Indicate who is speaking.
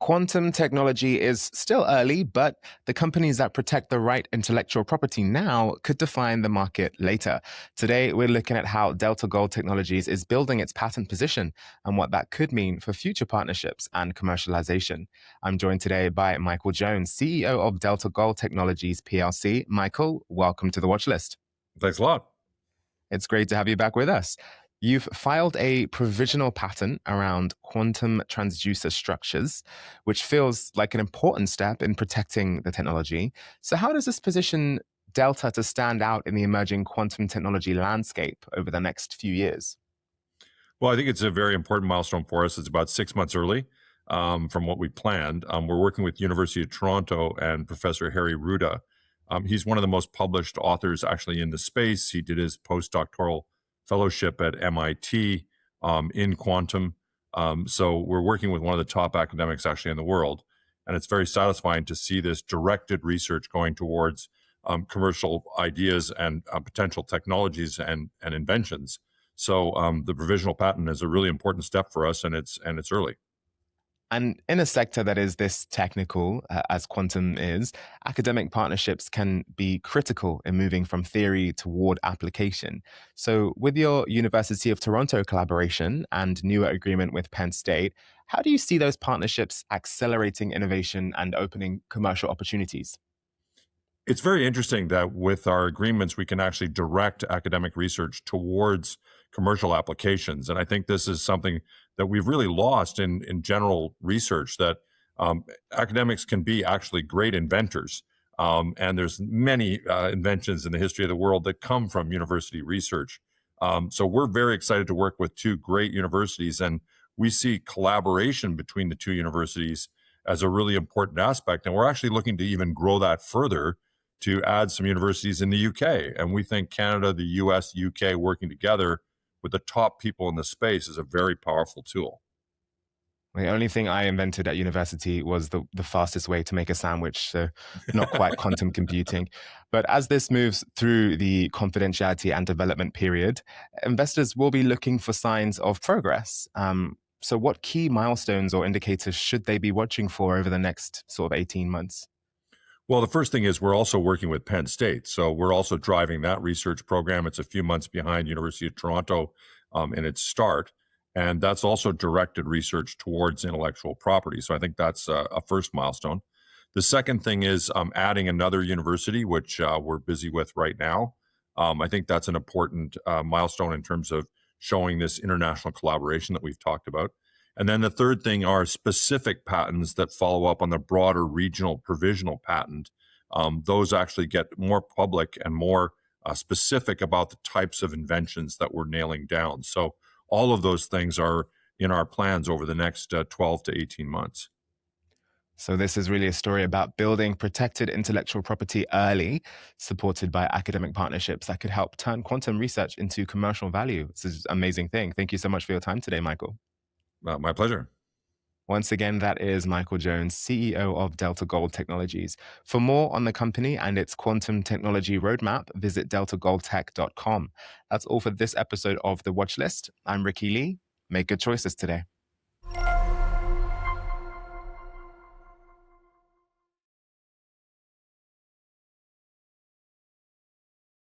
Speaker 1: Quantum technology is still early, but the companies that protect the right intellectual property now could define the market later. Today, we're looking at how Delta Gold Technologies is building its patent position and what that could mean for future partnerships and commercialization. I'm joined today by Michael Jones, CEO of Delta Gold Technologies PLC. Michael, welcome to the Watchlist.
Speaker 2: Thanks a lot.
Speaker 1: It's great to have you back with us. You've filed a provisional patent around quantum transducer structures, which feels like an important step in protecting the technology. So how does this position Delta to stand out in the emerging quantum technology landscape over the next few years?
Speaker 2: Well, I think it's a very important milestone for us. It's about 6 months early from what we planned. We're working with University of Toronto and Professor Harry Ruda. He's one of the most published authors actually in the space. He did his postdoctoral fellowship at MIT in quantum. So we're working with one of the top academics actually in the world. And it's very satisfying to see this directed research going towards commercial ideas and potential technologies and inventions. So the provisional patent is a really important step for us, and it's early.
Speaker 1: And in a sector that is this technical, as quantum is, academic partnerships can be critical in moving from theory toward application. So with your University of Toronto collaboration and newer agreement with Penn State, how do you see those partnerships accelerating innovation and opening commercial opportunities?
Speaker 2: It's very interesting that with our agreements, we can actually direct academic research towards commercial applications. And I think this is something that we've really lost in general research, that academics can be actually great inventors. And there's many inventions in the history of the world that come from university research. So we're very excited to work with two great universities, and we see collaboration between the two universities as a really important aspect. And we're actually looking to even grow that further to add some universities in the UK. And we think Canada, the US, UK working together with the top people in the space is a very powerful tool.
Speaker 1: The only thing I invented at university was the fastest way to make a sandwich, so not quite quantum computing. But as this moves through the confidentiality and development period, investors will be looking for signs of progress. So what key milestones or indicators should they be watching for over the next sort of 18 months?
Speaker 2: Well, the first thing is we're also working with Penn State. So we're also driving that research program. It's a few months behind University of Toronto in its start. And that's also directed research towards intellectual property. So I think that's a first milestone. The second thing is adding another university, which we're busy with right now. I think that's an important milestone in terms of showing this international collaboration that we've talked about. And then the third thing are specific patents that follow up on the broader regional provisional patent. Those actually get more public and more specific about the types of inventions that we're nailing down. So all of those things are in our plans over the next 12 to 18 months.
Speaker 1: So this is really a story about building protected intellectual property early, supported by academic partnerships that could help turn quantum research into commercial value. This is an amazing thing. Thank you so much for your time today, Michael.
Speaker 2: My pleasure.
Speaker 1: Once again, that is Michael Jones, CEO of Delta Gold Technologies. For more on the company and its quantum technology roadmap, visit deltagoldtech.com. That's all for this episode of The Watchlist. I'm Ricky Lee. Make good choices today.